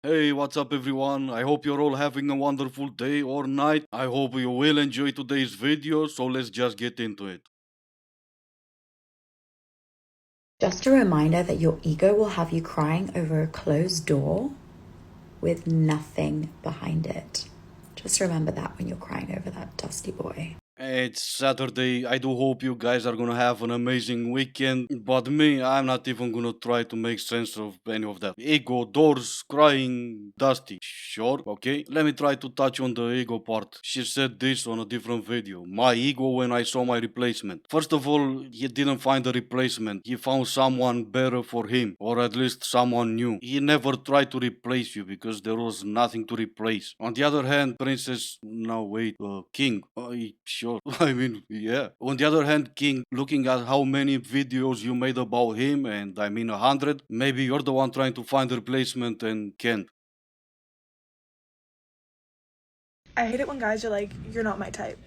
Hey, what's up everyone? I hope you're all having a wonderful day or night. I hope you will enjoy today's video, so let's just get into it. Just a reminder that your ego will have you crying over a closed door with nothing behind it. Just remember that when you're crying over that dusty boy. It's Saturday. I do hope you guys are gonna have an amazing weekend. But me, I'm not even gonna try to make sense of any of that. Ego, doors, crying, dusty. Sure, okay. Let me try to touch on the ego part. She said this on a different video. My ego when I saw my replacement. First of all, he didn't find a replacement. He found someone better for him, or at least someone new. He never tried to replace you because there was nothing to replace. On the other hand, Princess, no wait, King, sure. I mean, yeah. On the other hand, King, looking at how many videos you made about him, and I mean 100, maybe you're the one trying to find a replacement and can't. I hate it when guys are like, you're not my type.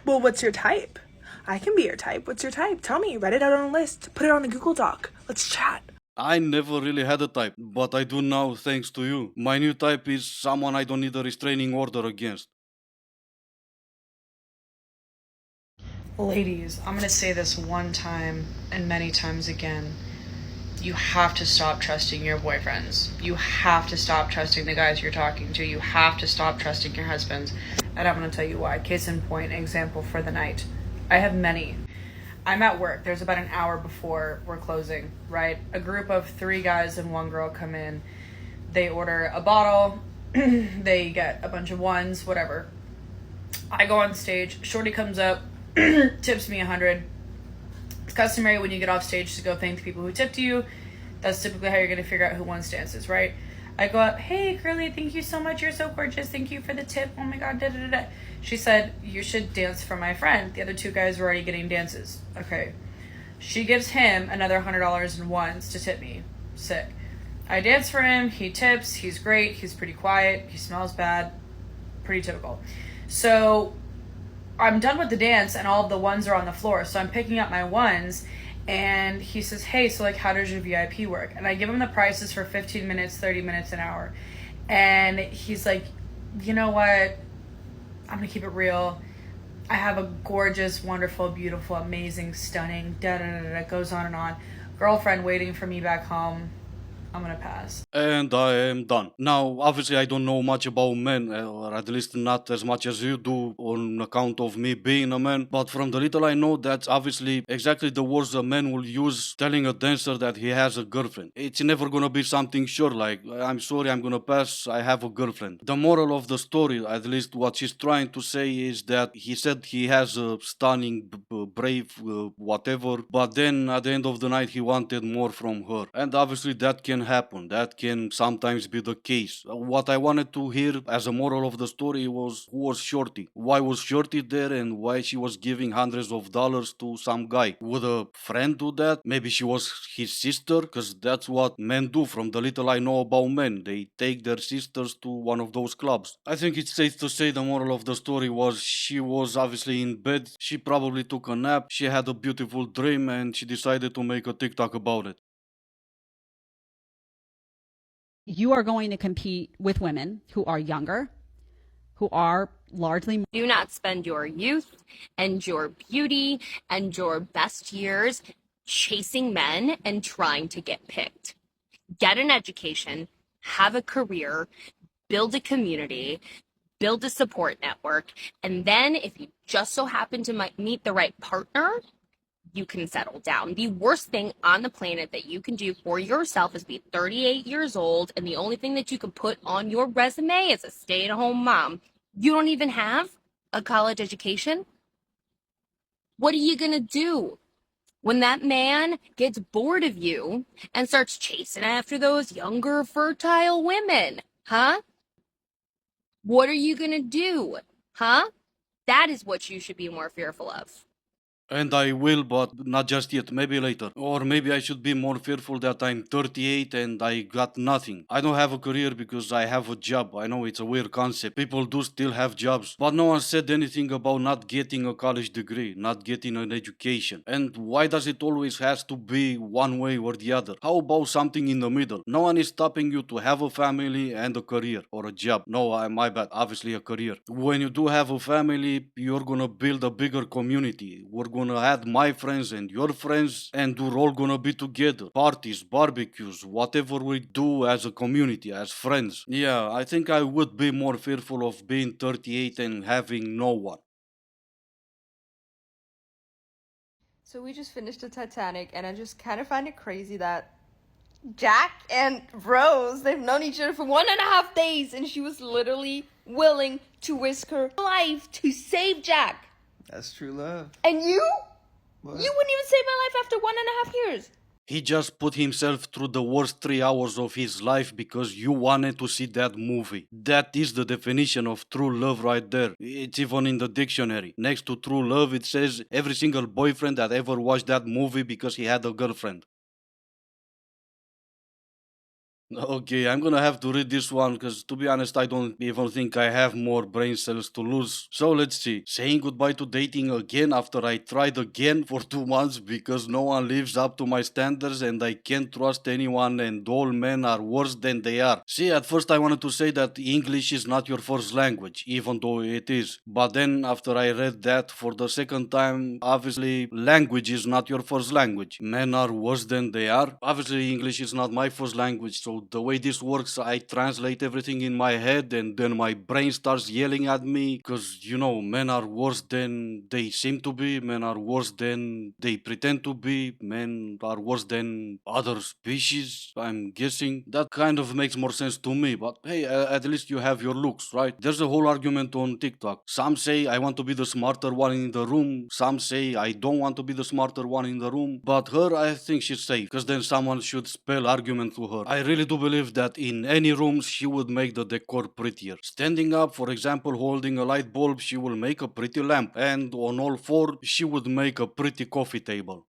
Well, what's your type? I can be your type. What's your type? Tell me. Write it out on a list. Put it on a Google Doc. Let's chat. I never really had a type, but I do now thanks to you. My new type is someone I don't need a restraining order against. Ladies, I'm gonna say this one time and many times again. You have to stop trusting your boyfriends. You have to stop trusting the guys you're talking to. You have to stop trusting your husbands. And I'm gonna tell you why. Case in point, example for the night. I have many. I'm at work. There's about an hour before we're closing, right? A group of 3 guys and 1 girl come in. They order a bottle. They get a bunch of ones, whatever. I go on stage. Shorty comes up, tips me 100. It's customary when you get off stage to go thank the people who tipped you. That's typically how you're going to figure out who won dances, right? I go up, hey, girly, thank you so much. You're so gorgeous. Thank you for the tip. Oh my God, da da da. She said, you should dance for my friend. The other 2 guys were already getting dances. Okay. She gives him another $100 in ones to tip me. Sick. I dance for him. He tips. He's great. He's pretty quiet. He smells bad. Pretty typical. So I'm done with the dance and all of the ones are on the floor. So I'm picking up my ones and he says, hey, so like, how does your VIP work? And I give him the prices for 15 minutes, 30 minutes, an hour. And he's like, you know what? I'm gonna keep it real. I have a gorgeous, wonderful, beautiful, amazing, stunning, da da da da, goes on and on. Girlfriend waiting for me back home. I'm gonna pass. And I am done. Now, obviously, I don't know much about men, or at least not as much as you do on account of me being a man. But from the little I know, that's obviously exactly the words a man will use telling a dancer that he has a girlfriend. It's never gonna be something sure, like, I'm sorry, I'm gonna pass, I have a girlfriend. The moral of the story, at least what she's trying to say, is that he said he has a stunning, brave, whatever, but then at the end of the night, he wanted more from her. And obviously, that can happen. That can sometimes be the case. What I wanted to hear as a moral of the story was who was Shorty? Why was Shorty there and why she was giving hundreds of dollars to some guy? Would a friend do that? Maybe she was his sister? Because that's what men do from the little I know about men. They take their sisters to one of those clubs. I think it's safe to say the moral of the story was she was obviously in bed. She probably took a nap. She had a beautiful dream and she decided to make a TikTok about it. You are going to compete with women who are younger, who are largely. Do not spend your youth and your beauty and your best years chasing men and trying to get picked. Get an education, have a career, build a community, build a support network, and then if you just so happen to meet the right partner, you can settle down. The worst thing on the planet that you can do for yourself is be 38 years old, and the only thing that you can put on your resume is a stay-at-home mom. You don't even have a college education. What are you gonna do when that man gets bored of you and starts chasing after those younger, fertile women? Huh? What are you gonna do? Huh? That is what you should be more fearful of. And I will, but not just yet, maybe later. Or maybe I should be more fearful that I'm 38 and I got nothing. I don't have a career because I have a job. I know it's a weird concept. People do still have jobs. But no one said anything about not getting a college degree, not getting an education. And why does it always has to be one way or the other? How about something in the middle? No one is stopping you to have a family and a career or a job. No, my bad, obviously a career. When you do have a family, you're gonna build a bigger community. We're gonna add my friends and your friends, and we're all gonna be together. Parties, barbecues, whatever we do as a community, as friends. Yeah, I think I would be more fearful of being 38 and having no one. So we just finished the Titanic, and I just kind of find it crazy that Jack and Rose, they've known each other for 1.5 days, and she was literally willing to risk her life to save Jack. That's true love. And you? What? You wouldn't even save my life after 1.5 years. He just put himself through the worst 3 hours of his life because you wanted to see that movie. That is the definition of true love right there. It's even in the dictionary. Next to true love, it says every single boyfriend that ever watched that movie because he had a girlfriend. Okay, I'm gonna have to read this one because to be honest, I don't even think I have more brain cells to lose. So let's see. Saying goodbye to dating again after I tried again for 2 months because no one lives up to my standards and I can't trust anyone and all men are worse than they are. See, at first I wanted to say that English is not your first language, even though it is. But then after I read that for the second time, obviously language is not your first language. Men are worse than they are. Obviously English is not my first language, so the way this works, I translate everything in my head and then my brain starts yelling at me because, men are worse than they seem to be, men are worse than they pretend to be, men are worse than other species, I'm guessing. That kind of makes more sense to me, but hey, at least you have your looks, right? There's a whole argument on TikTok. Some say I want to be the smarter one in the room, some say I don't want to be the smarter one in the room, but her, I think she's safe because then someone should spell argument to her. I really do believe that in any room she would make the decor prettier. Standing up, for example, holding a light bulb, she will make a pretty lamp, and on all four, she would make a pretty coffee table.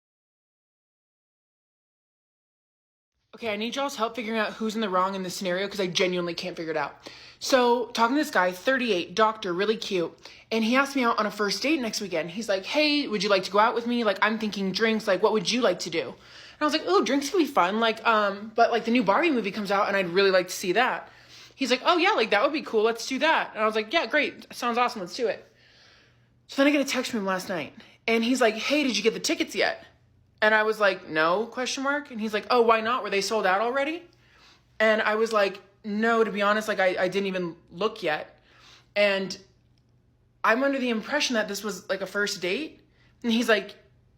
Okay, I need y'all's help figuring out who's in the wrong in this scenario because I genuinely can't figure it out. So, talking to this guy, 38, doctor, really cute, and he asked me out on a first date next weekend. He's like, hey, would you like to go out with me? Like, I'm thinking drinks, like, what would you like to do? And I was like, oh, drinks would be fun, but like the new Barbie movie comes out and I'd really like to see that. He's like, oh yeah, like that would be cool, let's do that. And I was like, yeah, great, sounds awesome, let's do it. So then I get a text from him last night, and he's like, hey, did you get the tickets yet? And I was like, no, question mark. And he's like, oh, why not? Were they sold out already? And I was like, no, to be honest, like I didn't even look yet. And I'm under the impression that this was like a first date. And he's like,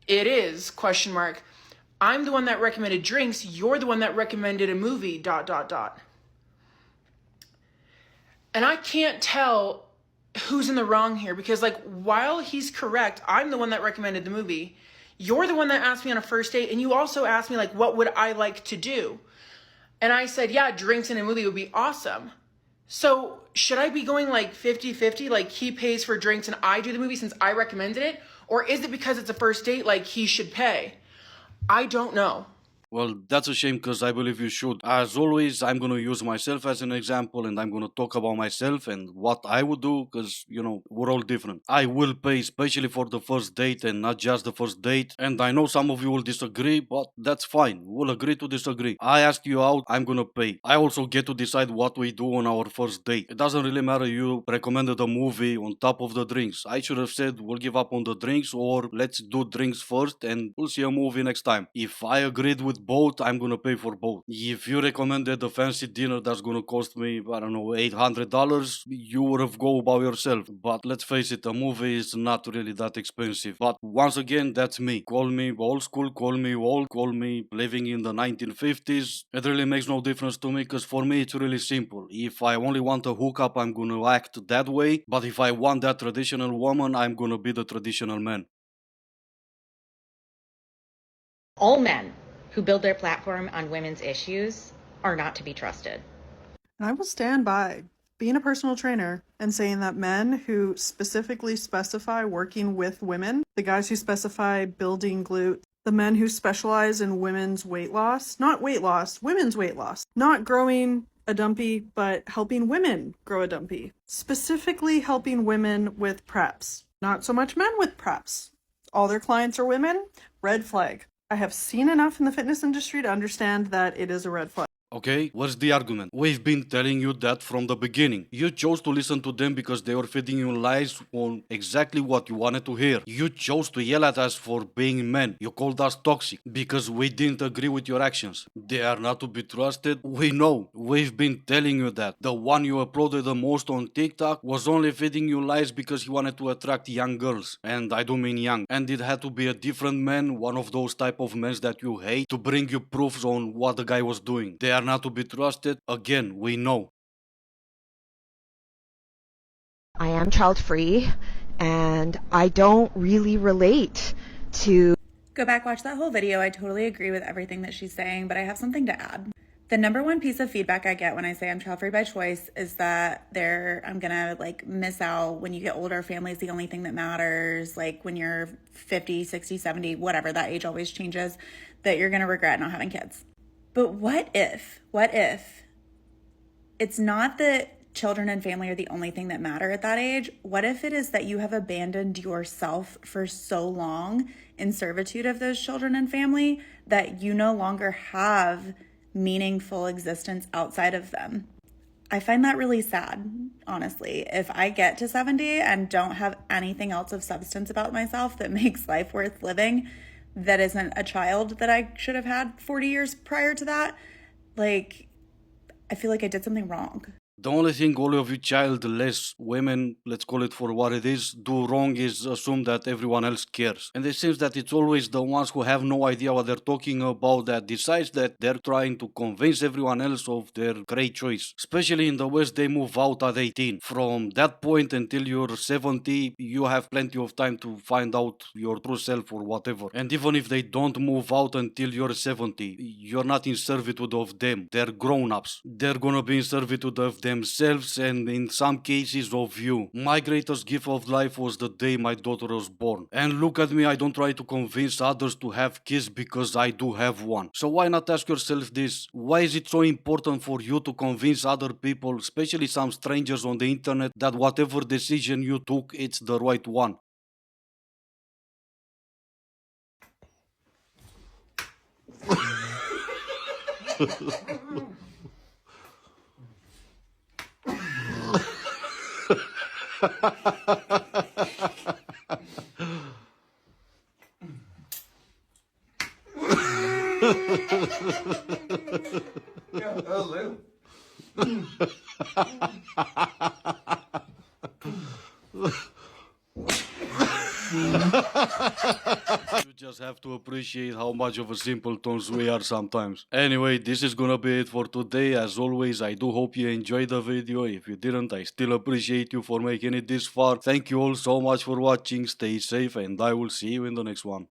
it is, question mark. I'm the one that recommended drinks. You're the one that recommended a movie, ... And I can't tell who's in the wrong here because like, while he's correct, I'm the one that recommended the movie. You're the one that asked me on a first date, and you also asked me, like, what would I like to do? And I said, yeah, drinks in a movie would be awesome. So should I be going, like, 50-50, like, he pays for drinks and I do the movie since I recommended it? Or is it because it's a first date, like, he should pay? I don't know. Well, that's a shame because I believe you should. As always, I'm going to use myself as an example and I'm going to talk about myself and what I would do because, we're all different. I will pay, especially for the first date and not just the first date. And I know some of you will disagree, but that's fine. We'll agree to disagree. I ask you out, I'm going to pay. I also get to decide what we do on our first date. It doesn't really matter you recommended a movie on top of the drinks. I should have said we'll give up on the drinks or let's do drinks first and we'll see a movie next time. If I agreed with both, I'm gonna pay for both. If you recommended a fancy dinner that's gonna cost me, I don't know, $800, you would have go by yourself. But let's face it, a movie is not really that expensive. But once again, that's me. Call me old school, call me old, call me living in the 1950s. It really makes no difference to me because for me it's really simple. If I only want a hookup, I'm gonna act that way. But if I want that traditional woman, I'm gonna be the traditional man. All men who build their platform on women's issues are not to be trusted. And I will stand by being a personal trainer and saying that men who specifically specify working with women, the guys who specify building glutes, the men who specialize in women's weight loss, not weight loss, women's weight loss, not growing a dumpy, but helping women grow a dumpy, specifically helping women with preps, not so much men with preps. All their clients are women, red flag. I have seen enough in the fitness industry to understand that it is a red flag. Okay, what's the argument? We've been telling you that from the beginning. You chose to listen to them because they were feeding you lies on exactly what you wanted to hear. You chose to yell at us for being men. You called us toxic because we didn't agree with your actions. They are not to be trusted. We know. We've been telling you that. The one you uploaded the most on TikTok was only feeding you lies because he wanted to attract young girls. And I do mean young. And it had to be a different man, one of those type of men that you hate, to bring you proofs on what the guy was doing. They are not to be trusted. Again, we know. I am child free and I don't really relate to. Go back, watch that whole video. I totally agree with everything that she's saying, but I have something to add. The number one piece of feedback I get when I say I'm child free by choice is that I'm gonna miss out when you get older. Family is the only thing that matters. Like when you're 50, 60, 70, whatever, that age always changes, that you're gonna regret not having kids. But what if it's not that children and family are the only thing that matter at that age? What if it is that you have abandoned yourself for so long in servitude of those children and family that you no longer have meaningful existence outside of them? I find that really sad, honestly. If I get to 70 and don't have anything else of substance about myself that makes life worth living, that isn't a child that I should have had 40 years prior to that, I feel like I did something wrong. The only thing all of you childless women, let's call it for what it is, do wrong is assume that everyone else cares. And it seems that it's always the ones who have no idea what they're talking about that decides that they're trying to convince everyone else of their great choice. Especially in the West, they move out at 18. From that point until you're 70, you have plenty of time to find out your true self or whatever. And even if they don't move out until you're 70, you're not in servitude of them. They're grown-ups. They're gonna be in servitude of themselves and in some cases of you. My greatest gift of life was the day my daughter was born. And look at me, I don't try to convince others to have kids because I do have one. So why not ask yourself this? Why is it so important for you to convince other people, especially some strangers on the internet, that whatever decision you took, it's the right one? You just have to appreciate how much of a simpletons we are sometimes. Anyway, this is gonna be it for today. As always, I do hope you enjoyed the video. If you didn't, I still appreciate you for making it this far. Thank you all so much for watching. Stay safe and I will see you in the next one.